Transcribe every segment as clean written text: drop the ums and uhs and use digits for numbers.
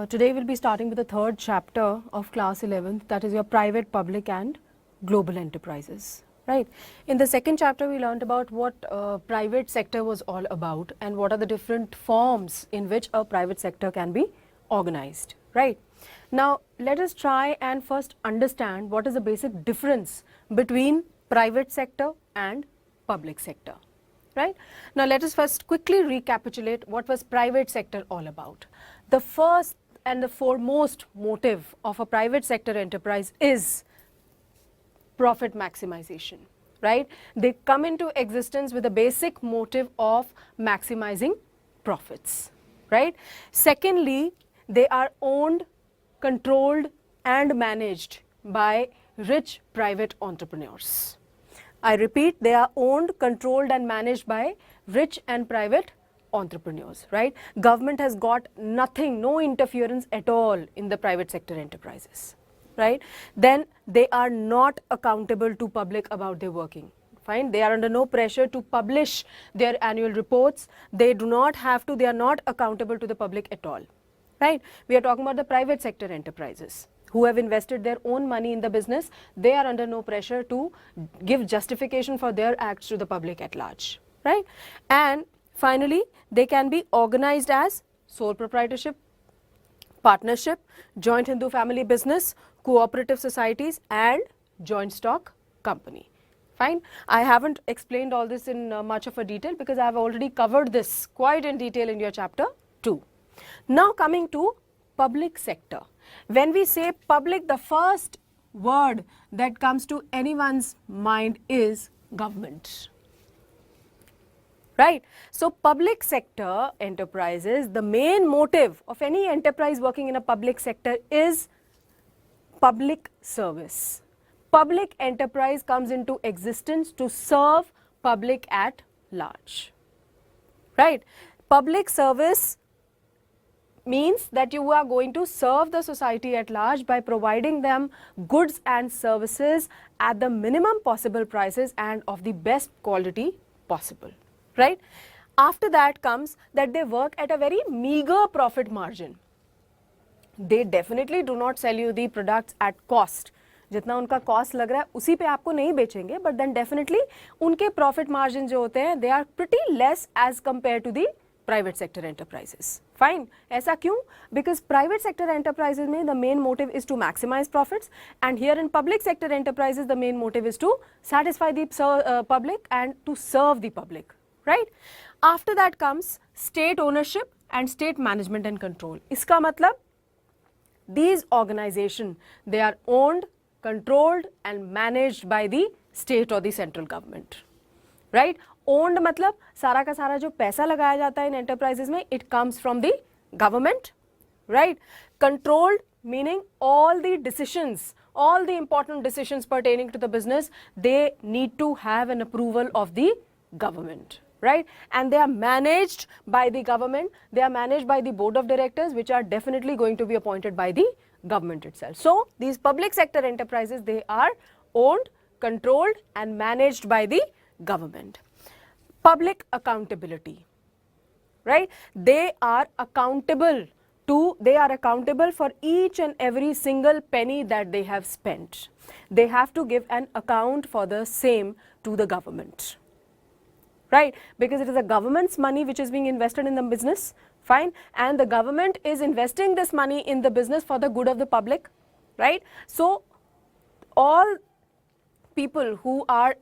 Today we'll be starting with the third chapter of class 11th, that is your private, public and global enterprises. Right. In the second chapter we learned about what private sector was all about and what are the different forms in which a private sector can be organized. Right. Now let us try and first understand what is the basic difference between private sector and public sector. Right. Now let us first quickly recapitulate what was private sector all about. The first and the foremost motive of a private sector enterprise is profit maximization, right? They come into existence with a basic motive of maximizing profits, right? Secondly, they are owned, controlled and managed by rich private entrepreneurs. I repeat, they are owned, controlled and managed by rich and private entrepreneurs, right? Government has got nothing, no interference at all in the private sector enterprises, right? Then they are not accountable to public about their working. Fine, they are under no pressure to publish their annual reports. They do not have to, they are not accountable to the public at all, right? We are talking about the private sector enterprises who have invested their own money in the business. They are under no pressure to give justification for their acts to the public at large, right? And finally, they can be organized as sole proprietorship, partnership, joint Hindu family business, cooperative societies and joint stock company. Fine. I haven't explained all this in much of a detail because I have already covered this quite in detail in your chapter 2. Now coming to public sector. When we say public, the first word that comes to anyone's mind is government. Right. So public sector enterprises, the main motive of any enterprise working in a public sector is public service. Public enterprise comes into existence to serve public at large. Right. Public service means that you are going to serve the society at large by providing them goods and services at the minimum possible prices and of the best quality possible. Right. After that comes that they work at a very meager profit margin. They definitely do not sell you the products at cost. जितना उनका cost लग रहा है उसी पे आपको नहीं बेचेंगे, but then definitely उनके profit margin जो होते हैं they are pretty less as compared to the private sector enterprises. Fine. ऐसा क्यों? Because private sector enterprises में the main motive is to maximize profits and here in public sector enterprises the main motive is to satisfy the public and to serve the public. Right? After that comes state ownership and state management and control. इसका मतलब these organizations, they are owned, controlled and managed by the state or the central government. Right? Owned मतलब सारा का सारा जो पैसा लगाया जाता है in enterprises में it comes from the government. Right? Controlled meaning all the decisions, all the important decisions pertaining to the business, they need to have an approval of the government. Right? And they are managed by the government, they are managed by the board of directors which are definitely going to be appointed by the government itself. So, these public sector enterprises, they are owned, controlled and managed by the government. Public accountability, right? They are accountable for each and every single penny that they have spent. They have to give an account for the same to the government. Right, because it is the government's money which is being invested in the business, fine, and the government is investing this money in the business for the good of the public, right? So, all people who are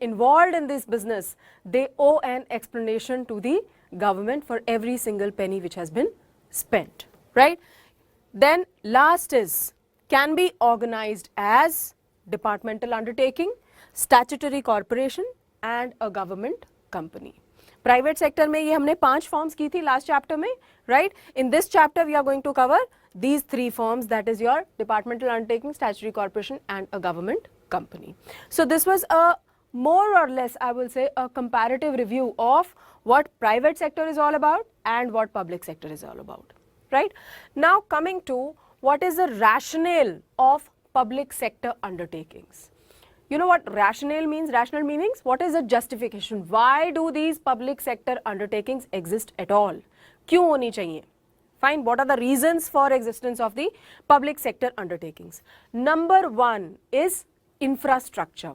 involved in this business, they owe an explanation to the government for every single penny which has been spent, right? Then last is can be organized as departmental undertaking, statutory corporation and a government company. Private sector में ये हमने 5 forms की थी last chapter में, right? In this chapter we are going to cover these 3 forms, that is your departmental undertaking, statutory corporation and a government company. So this was a more or less, I will say, a comparative review of what private sector is all about and what public sector is all about, right? Now coming to what is the rationale of public sector undertakings. You know what rationale means? Rational meanings? What is the justification? Why do these public sector undertakings exist at all? क्यों होनी चाहिए? Fine. What are the reasons for existence of the public sector undertakings? Number one is infrastructure.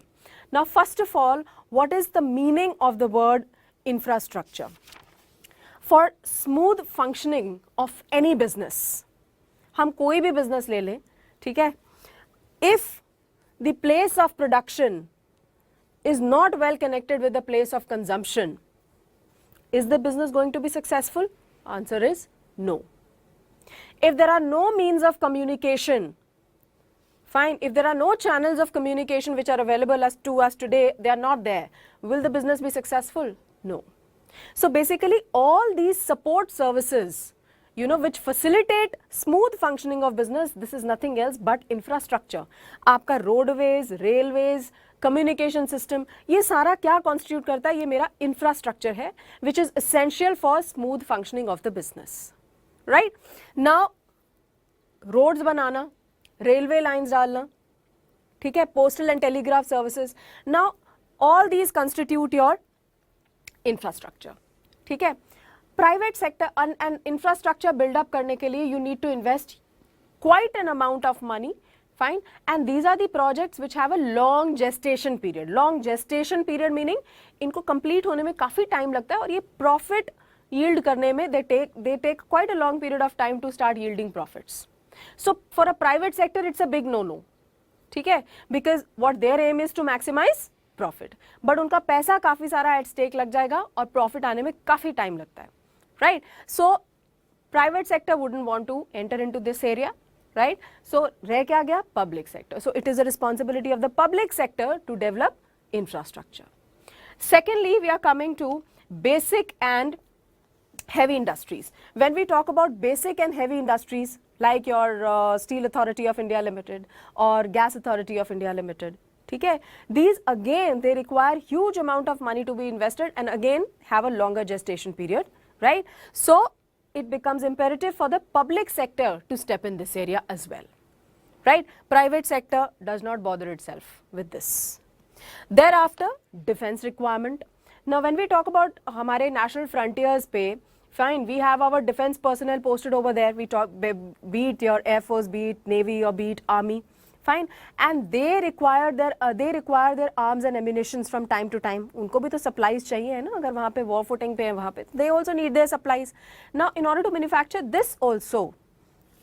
Now, first of all, what is the meaning of the word infrastructure? For smooth functioning of any business, हम कोई भी business ले लें, ठीक है? If the place of production is not well connected with the place of consumption, is the business going to be successful? Answer is no. If there are no means of communication, fine, if there are no channels of communication which are available to us today, they are not there, will the business be successful? No. So basically all these support services, you know, which facilitate smooth functioning of business, this is nothing else but infrastructure. आपका roadways, railways, communication system, ये सारा क्या constitute करता है? ये मेरा infrastructure है, which is essential for smooth functioning of the business. Right? Now, roads banana, railway lines डालना, ठीक है, postal and telegraph services. Now, all these constitute your infrastructure. ठीक है, private sector and infrastructure build up करने के लिए you need to invest quite an amount of money. Fine, and these are the projects which have a long gestation period. Long gestation period meaning इनको complete होने में काफी time लगता है और ये profit yield करने में they take quite a long period of time to start yielding profits. So for a private sector it's a big no-no, ठीक है, because what their aim is to maximize profit, but उनका पैसा काफी सारा at stake लग जाएगा और profit आने में काफी time लगता है, right? So private sector wouldn't want to enter into this area, right? So रह क्या गया? Public sector. So it is a responsibility of the public sector to develop infrastructure. Secondly, we are coming to basic and heavy industries. When we talk about basic and heavy industries like your Steel Authority of India Limited or Gas Authority of India Limited, ठीक है, these again they require huge amount of money to be invested and again have a longer gestation period, right? So it becomes imperative for the public sector to step in this area as well, right? Private sector does not bother itself with this. Thereafter, defense requirement. Now when we talk about हमारे national frontiers पे, fine, we have our defense personnel posted over there. We talk, be it your Air Force, be it Navy or be it Army, fine, and they require their arms and ammunitions from time to time. उनको भी तो supplies चाहिए है ना, अगर वहाँ पे war footing पे है वहाँ पे, they also need their supplies. Now in order to manufacture this also,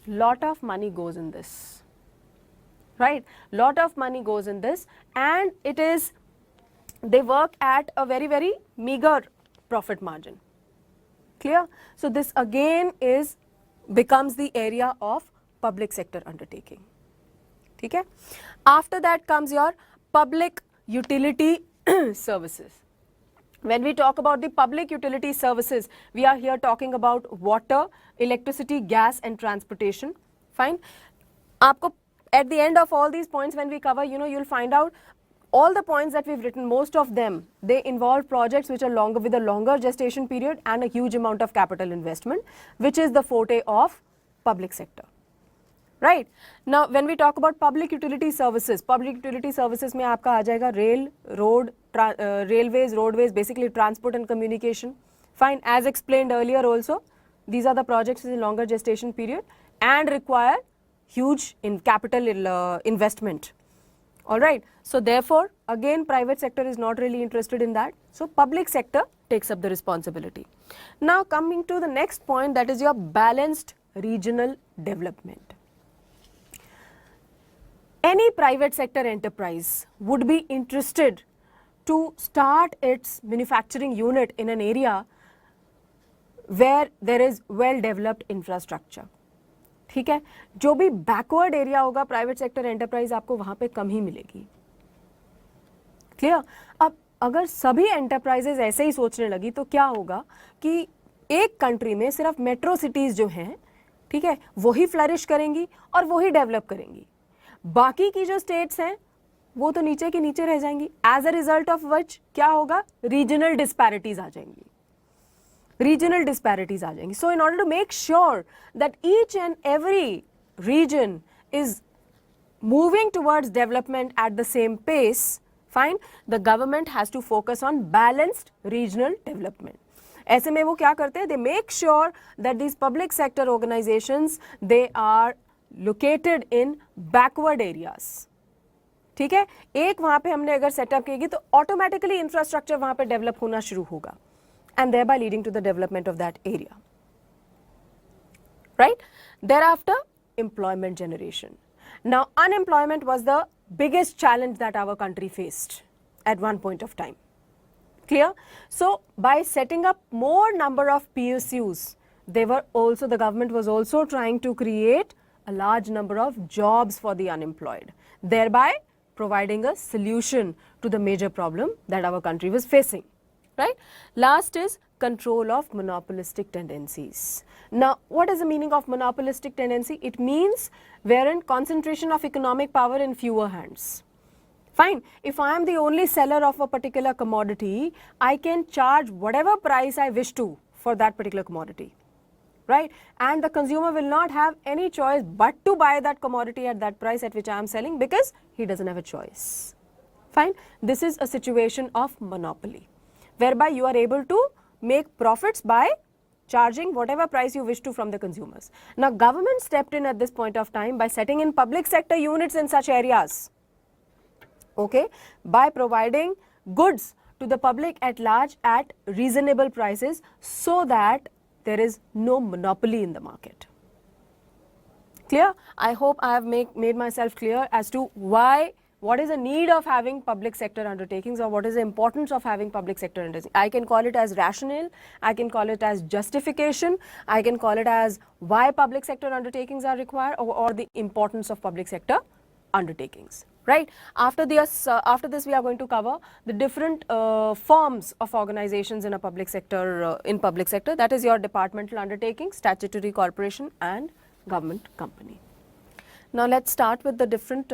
lot of money goes in this, right? Lot of money goes in this, and it is, they work at a very, very meager profit margin. Clear? So this again becomes the area of public sector undertaking. Okay? After that comes your public utility services. When we talk about the public utility services, we are here talking about water, electricity, gas and transportation. Fine? Aapko, at the end of all these points when we cover, you know, you'll find out all the points that we've written, most of them, they involve projects which are longer, with a longer gestation period and a huge amount of capital investment, which is the forte of public sector. Right? Now, when we talk about public utility services में आपका आ जाएगा rail, road, railways, roadways, basically transport and communication. Fine, as explained earlier also, these are the projects with a longer gestation period and require huge capital investment. Alright, so therefore, again private sector is not really interested in that. So public sector takes up the responsibility. Now coming to the next point, that is your balanced regional development. Any private sector enterprise would be interested to start its manufacturing unit in an area where there is well developed infrastructure. ठीक है, जो भी backward area होगा private sector enterprise आपको वहां पे कम ही मिलेगी. Clear? अब अगर सभी एंटरप्राइजेज ऐसे ही सोचने लगी तो क्या होगा कि एक कंट्री में सिर्फ मेट्रो सिटीज जो हैं, ठीक है, वही फ्लरिश करेंगी और वही डेवलप करेंगी, बाकी की जो स्टेट्स हैं वो तो नीचे की नीचे रह जाएंगी. As a result of which क्या होगा? रीजनल डिस्पैरिटीज आ जाएंगी. Regional disparities आ जाएंगी. So in order to make sure that each and every region is moving towards development at the same pace, fine, the government has to focus on balanced regional development. ऐसे में वो क्या करते हैं, they make sure that these public sector organizations they are located in backward areas. ठीक है, एक वहां पे हमने अगर सेटअप किएगी तो ऑटोमेटिकली इंफ्रास्ट्रक्चर वहां पे डेवलप होना शुरू होगा and thereby leading to the development of that area. Right? Thereafter, employment generation. Now, unemployment was the biggest challenge that our country faced at one point of time. Clear? So, by setting up more number of PSUs, the government was also trying to create a large number of jobs for the unemployed, thereby providing a solution to the major problem that our country was facing. Right? Last is control of monopolistic tendencies. Now, what is the meaning of monopolistic tendency? It means wherein concentration of economic power in fewer hands. Fine. If I am the only seller of a particular commodity, I can charge whatever price I wish to for that particular commodity. Right? And the consumer will not have any choice but to buy that commodity at that price at which I am selling, because he doesn't have a choice. Fine. This is a situation of monopoly, whereby you are able to make profits by charging whatever price you wish to from the consumers. Now, government stepped in at this point of time by setting in public sector units in such areas, okay, by providing goods to the public at large at reasonable prices, so that there is no monopoly in the market. Clear? I hope I have made myself clear as to why, what is the need of having public sector undertakings, or what is the importance of having public sector undertakings. I can call it as rationale, I can call it as justification, I can call it as why public sector undertakings are required, or the importance of public sector undertakings. Right? After this we are going to cover the different forms of organizations in a public sector, that is your departmental undertaking, statutory corporation and government company. Now, let's start with the different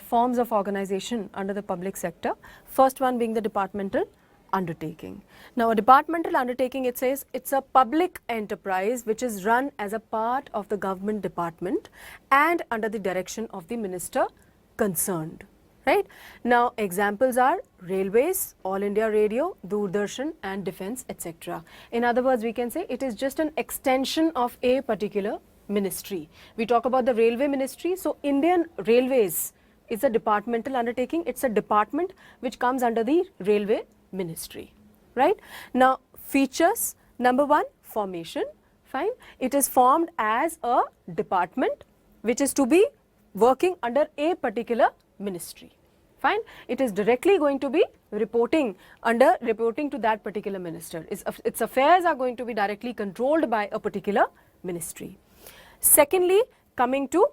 forms of organization under the public sector. First one being the departmental undertaking. Now, a departmental undertaking, it says it's a public enterprise which is run as a part of the government department and under the direction of the minister concerned. Right? Now, examples are railways, All India Radio, Doordarshan and defense, etc. In other words, we can say it is just an extension of a particular ministry. We talk about the railway ministry. So, Indian Railways is a departmental undertaking. It's a department which comes under the railway ministry. Right? Now, features, number one, formation. Fine. It is formed as a department which is to be working under a particular ministry. Fine. It is directly going to be reporting to that particular minister. Its affairs are going to be directly controlled by a particular ministry. Secondly, coming to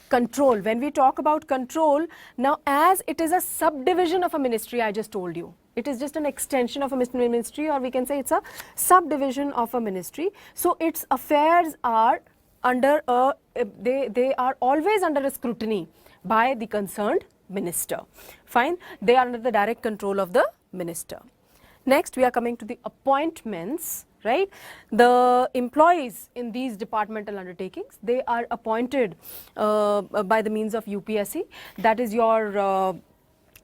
control. When we talk about control, now as it is a subdivision of a ministry, I just told you, it is just an extension of a ministry, or we can say it's a subdivision of a ministry. So, its affairs are under they are always under a scrutiny by the concerned minister. Fine. They are under the direct control of the minister. Next, we are coming to the appointments. Right? The employees in these departmental undertakings, they are appointed by the means of UPSC, that is your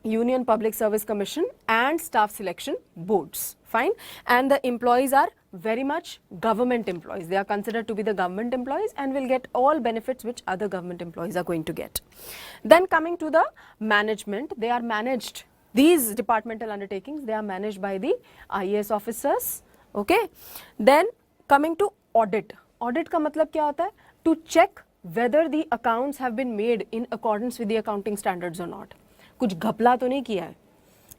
Union Public Service Commission and staff selection boards. Fine. And the employees are very much government employees. They are considered to be the government employees and will get all benefits which other government employees are going to get. Then coming to the management, they are managed, these departmental undertakings, they are managed by the IAS officers. Okay. Then coming to audit. Audit का मतलब क्या होता है? To check whether the accounts have been made in accordance with the accounting standards or not. कुछ घपला तो नहीं किया है,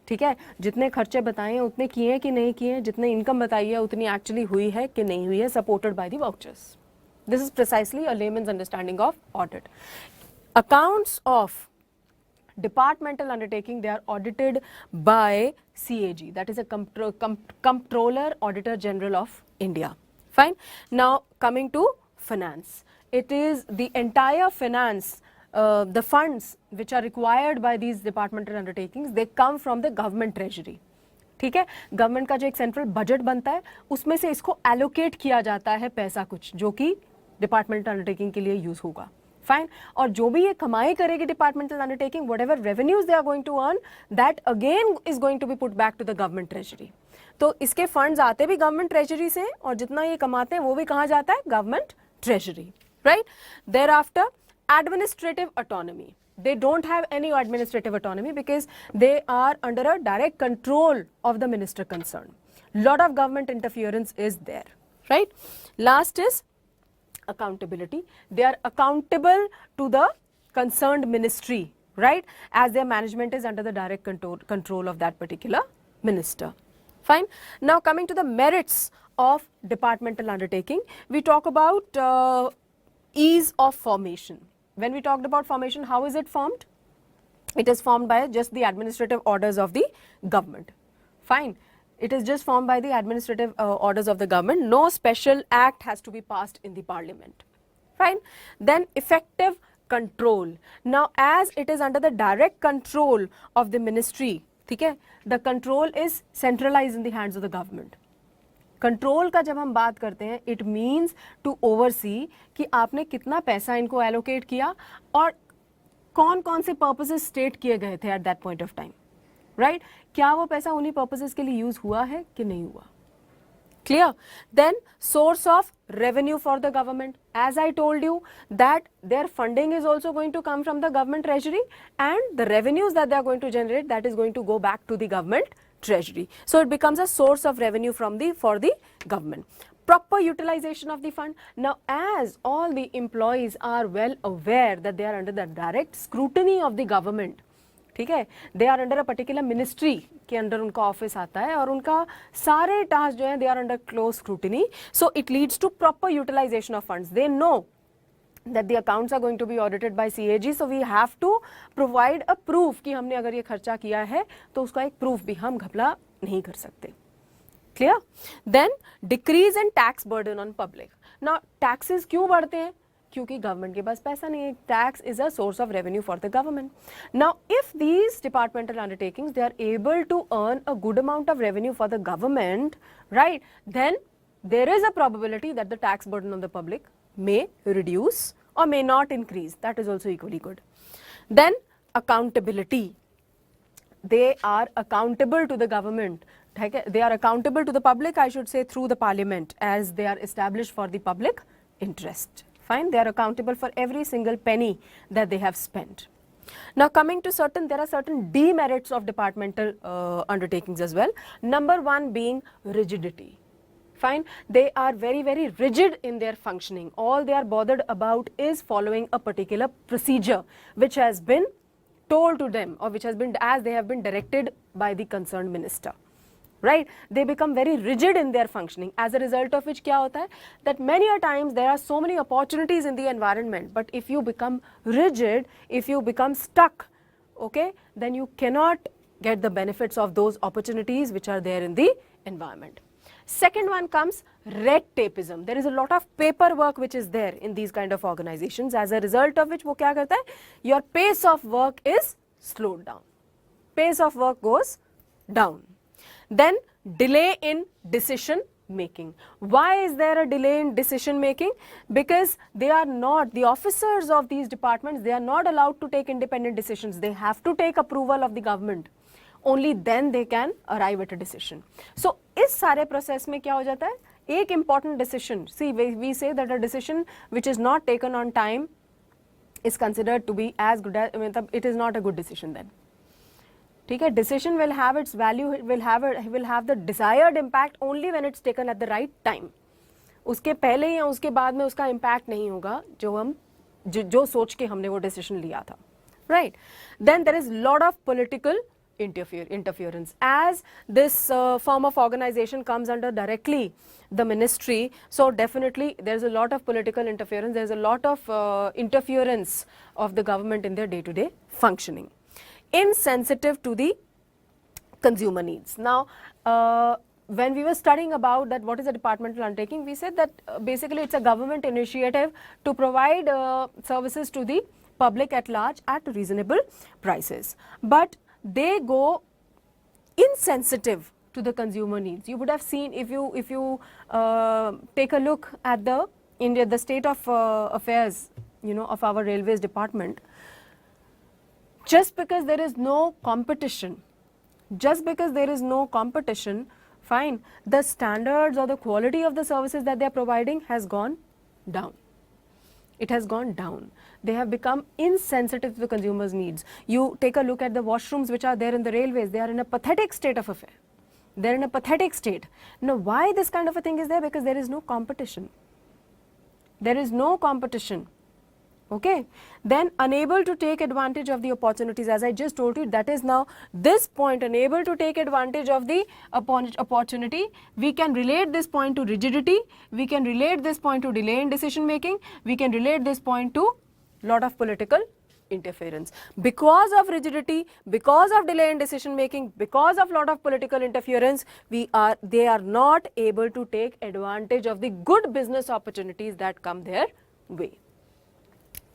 ठीक है? जितने खर्चे बताए हैं उतने किए हैं कि नहीं किए हैं, जितने इनकम बताई है उतनी एक्चुअली हुई है कि नहीं हुई है, supported by the vouchers. This is precisely a layman's understanding of audit. Accounts of departmental undertaking, they are audited by CAG, that is a Comptroller Auditor General of India. Fine. Now, coming to finance, it is the entire finance, the funds which are required by these departmental undertakings, they come from the government treasury. ठीक है? Government का जो एक central budget बनता है उसमें से इसको एलोकेट किया जाता है पैसा कुछ, जो कि डिपार्टमेंटल अंडरटेकिंग के लिए यूज होगा. फाइन. और जो भी ये कमाई करेगी departmental undertaking, whatever revenues they are going to earn, that again is going to be put back to the government treasury. तो इसके फंड्स आते भी गवर्नमेंट ट्रेजरी से हैं और जितना ये कमाते हैं वो भी कहाँ जाता है, government treasury, right. Thereafter administrative autonomy. They don't have any administrative autonomy because they are under a direct control of the minister concerned. Lot of government interference is there, right. Last is accountability. They are accountable to the concerned ministry, right, as their management is under the direct control of that particular minister. Fine. Now coming to the merits of departmental undertaking, we talk about ease of formation. When we talked about formation, how is it formed? It is formed by just the administrative orders of the government. Fine. It is just formed by the administrative orders of the government. No special act has to be passed in the parliament. Fine. Then effective control. Now as it is under the direct control of the ministry, okay, the control is centralized in the hands of the government. Control का जब हम बात करते हैं, it means to oversee कि आपने कितना पैसा इनको एलोकेट किया और कौन कौन से पर्पसेस स्टेट किए गए थे at that point of time, right. क्या वो पैसा उन्हीं पर्पसेस के लिए यूज हुआ है कि नहीं हुआ. Clear. Then source of revenue for the government. As I told you that their funding is also going to come from the government treasury, and the revenues that they are going to generate, that is going to go back to the government treasury. So it becomes a source of revenue for the government. Proper utilization of the fund. Now as all the employees are well aware that they are under the direct scrutiny of the government, ठीक है, they are under a particular ministry के under उनका office आता है और उनका सारे task जो है they are under close scrutiny. So it leads to proper utilisation of funds. They know that the accounts are going to be audited by CAG, so we have to provide a proof कि हमने अगर ये खर्चा किया है तो उसका एक प्रूफ भी हम घपला नहीं कर सकते. Clear? Then decrease in tax burden on public. Now taxes क्यों बढ़ते हैं? क्योंकि गवर्नमेंट के पास पैसा नहीं है. Tax is a source of revenue for the government. Now if these departmental undertakings they are able to earn a good amount of revenue for the government, right, then there is a probability that the tax burden on the public may reduce or may not increase. That is also equally good. Then accountability. They are accountable to the government. They are accountable to the public, I should say, through the parliament, as they are established for the public interest. Fine. They are accountable for every single penny that they have spent. Now coming to there are certain demerits of departmental undertakings as well. Number one being rigidity. Fine. They are very, very rigid in their functioning. All they are bothered about is following a particular procedure which has been told to them, or which has been, as they have been directed by the concerned minister. Right? They become very rigid in their functioning, as a result of which क्या होता है, that many a times there are so many opportunities in the environment, but if you become rigid, if you become stuck, okay, then you cannot get the benefits of those opportunities which are there in the environment. Second one comes red tapeism. There is a lot of paperwork which is there in these kind of organizations, as a result of which वो क्या करता है, your pace of work is slowed down. Pace of work goes down. Then delay in decision making. Why is there a delay in decision making? Because they are not, the officers of these departments, they are not allowed to take independent decisions. They have to take approval of the government. Only then they can arrive at a decision. So इस सारे process में क्या हो जाता है, एक important decision, see we say that a decision which is not taken on time is considered to be as good as, it is not a good decision then. ठीक है, decision will have its value, will have the desired impact only when it's taken at the right time. उसके पहले या उसके बाद में उसका impact नहीं होगा जो सोच के हमने वो decision लिया था, right? Then there is lot of political interference, as this form of organization comes under directly the ministry, so definitely there is a lot of political interference, there is a lot of interference of the government in their day-to-day functioning. Insensitive to the consumer needs. Now when we were studying about that what is a departmental undertaking, we said that basically it's a government initiative to provide services to the public at large at reasonable prices, but they go insensitive to the consumer needs. You would have seen, if you take a look at the state of affairs, you know, of our railways department, just because there is no competition, fine, the standards or the quality of the services that they are providing has gone down. It has gone down. They have become insensitive to the consumer's needs. You take a look at the washrooms which are there in the railways. They are in a pathetic state of affair. They're in a pathetic state. Now, why this kind of a thing is there? Because there is no competition. There is no competition. Okay, then unable to take advantage of the opportunities, as I just told you, that is now this point, unable to take advantage of the opportunity. We can relate this point to rigidity, we can relate this point to delay in decision making, we can relate this point to lot of political interference. Because of rigidity, because of delay in decision making, because of lot of political interference, they are not able to take advantage of the good business opportunities that come their way.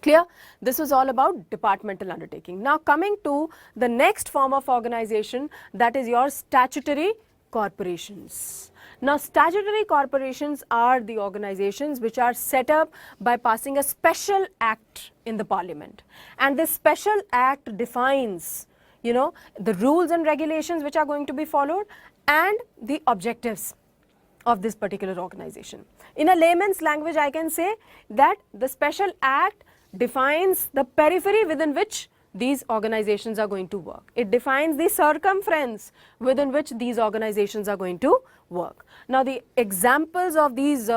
Clear? This was all about departmental undertaking. Now coming to the next form of organization, that is your statutory corporations. Now statutory corporations are the organizations which are set up by passing a special act in the parliament, and this special act defines, you know, the rules and regulations which are going to be followed and the objectives of this particular organization. In a layman's language, I can say that the special act defines the periphery within which these organizations are going to work. It defines the circumference within which these organizations are going to work. Now the examples of these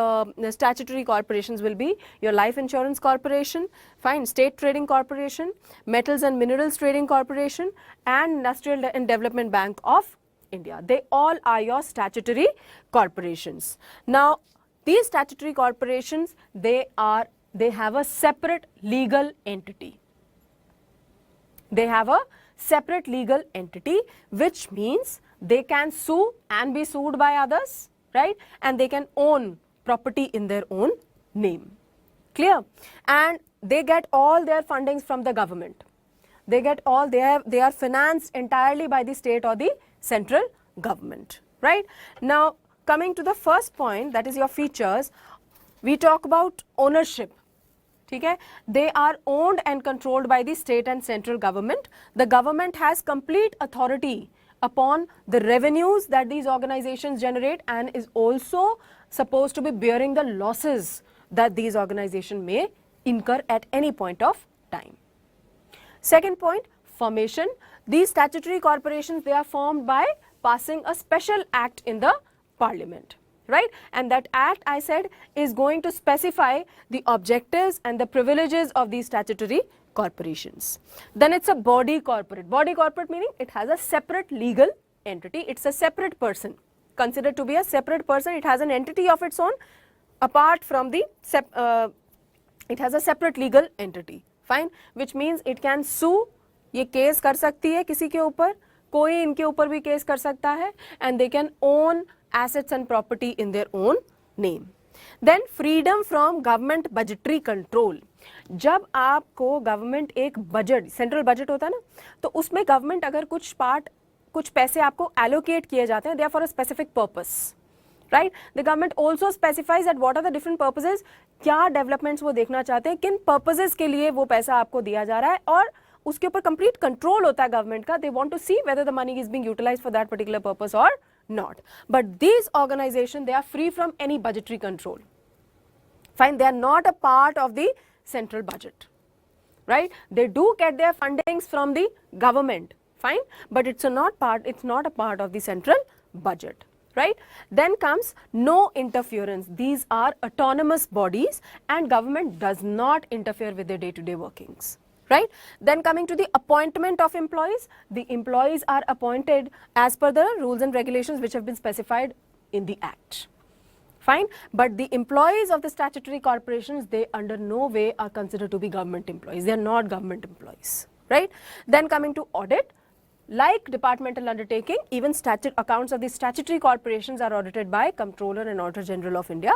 statutory corporations will be your Life Insurance Corporation, fine, State Trading Corporation, Metals and Minerals Trading Corporation, and Industrial and Development Bank of India. They all are your statutory corporations. Now these statutory corporations, they have a separate legal entity. They have a separate legal entity, which means they can sue and be sued by others, right? And they can own property in their own name. Clear? And they get all their fundings from the government. They are financed entirely by the state or the central government, right? Now coming to the first point, that is your features, we talk about ownership. Okay? They are owned and controlled by the state and central government. The government has complete authority upon the revenues that these organizations generate and is also supposed to be bearing the losses that these organizations may incur at any point of time. Second point, formation. These statutory corporations, they are formed by passing a special act in the parliament, right? And that act, I said, is going to specify the objectives and the privileges of these statutory corporations. Then it's a body corporate. Body corporate meaning it has a separate legal entity. It's a separate person, considered to be a separate person. It has an entity of its own apart from the, it has a separate legal entity, fine, which means it can sue, ये case कर सकती है किसी के ऊपर, कोई इनके ऊपर भी केस कर सकता है, and they can own assets and property in their own name. Then freedom from government budgetary control. जब आपको गवर्नमेंट एक बजट, सेंट्रल बजट होता है ना, तो उसमें गवर्नमेंट अगर कुछ पैसे आपको एलोकेट किए जाते हैं, they are for a specific purpose, right? The government also specifies that what are the different purposes, क्या डेवलपमेंट्स वो देखना चाहते हैं, किन पर्पसेस के लिए वो पैसा आपको दिया जा रहा है, और उसके ऊपर कंप्लीट कंट्रोल होता है गवर्नमेंट का. They want to see whether the money is being utilized for that particular purpose or not. But these organizations, they are free from any budgetary control. Fine, they are not a part of the central budget, right? They do get their fundings from the government, fine, but it's not a part of the central budget, right? Then comes no interference. These are autonomous bodies and government does not interfere with their day-to-day workings. Right? Then coming to the appointment of employees, the employees are appointed as per the rules and regulations which have been specified in the Act. Fine, but the employees of the statutory corporations, they under no way are considered to be government employees. They are not government employees. Right? Then coming to audit, like departmental undertaking, even accounts of the statutory corporations are audited by Comptroller and Auditor General of India.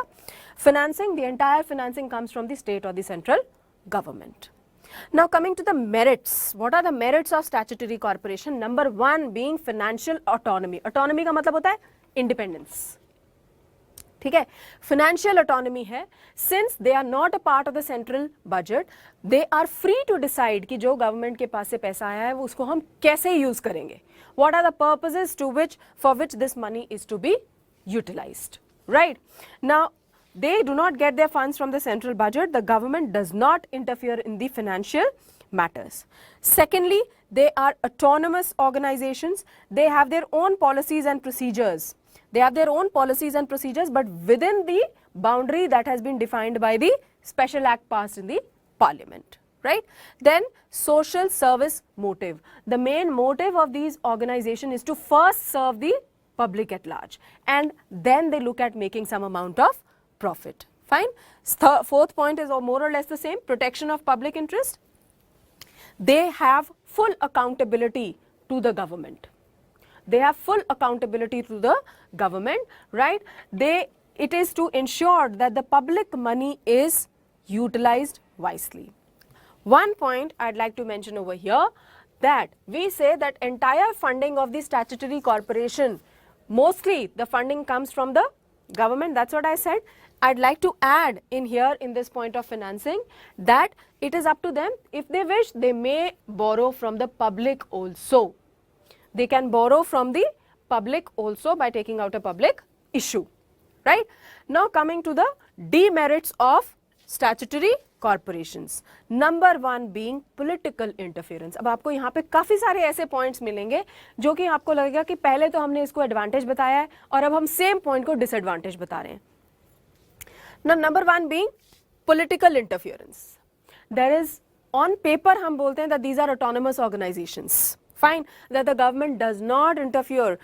Financing, the entire financing comes from the state or the central government. Now coming to the merits, what are the merits of statutory corporation? Number one being financial autonomy. Autonomy का मतलब होता है independence, ठीक है, financial autonomy है, since they are not a part of the central budget, they are free to decide कि जो government के पास से पैसा आया है वो उसको हम कैसे यूज करेंगे, what are the purposes to which for which this money is to be utilised, right? Now they do not get their funds from the central budget. The government does not interfere in the financial matters. Secondly, they are autonomous organizations. They have their own policies and procedures. They have their own policies and procedures, but within the boundary that has been defined by the special act passed in the parliament, right? Then social service motive. The main motive of these organizations is to first serve the public at large, and then they look at making some amount of profit. Fine. Fourth point is more or less the same, protection of public interest. They have full accountability to the government. They have full accountability to the government, right? It is to ensure that the public money is utilized wisely. One point I'd like to mention over here, that we say that entire funding of the statutory corporation, mostly the funding comes from the government, that's what I said. I'd like to add in here in this point of financing that it is up to them. If they wish, they may borrow from the public also. They can borrow from the public also by taking out a public issue, right? Now coming to the demerits of statutory corporations. Number one being political interference. अब आपको यहाँ पे काफी सारे ऐसे points मिलेंगे जो कि आपको लगेगा कि पहले तो हमने इसको एडवांटेज बताया है और अब हम सेम पॉइंट को डिसएडवांटेज बता रहे हैं. Now number one being political interference. There is, on paper हम बोलते हैं that these are autonomous organizations. Fine, that the government does not interfere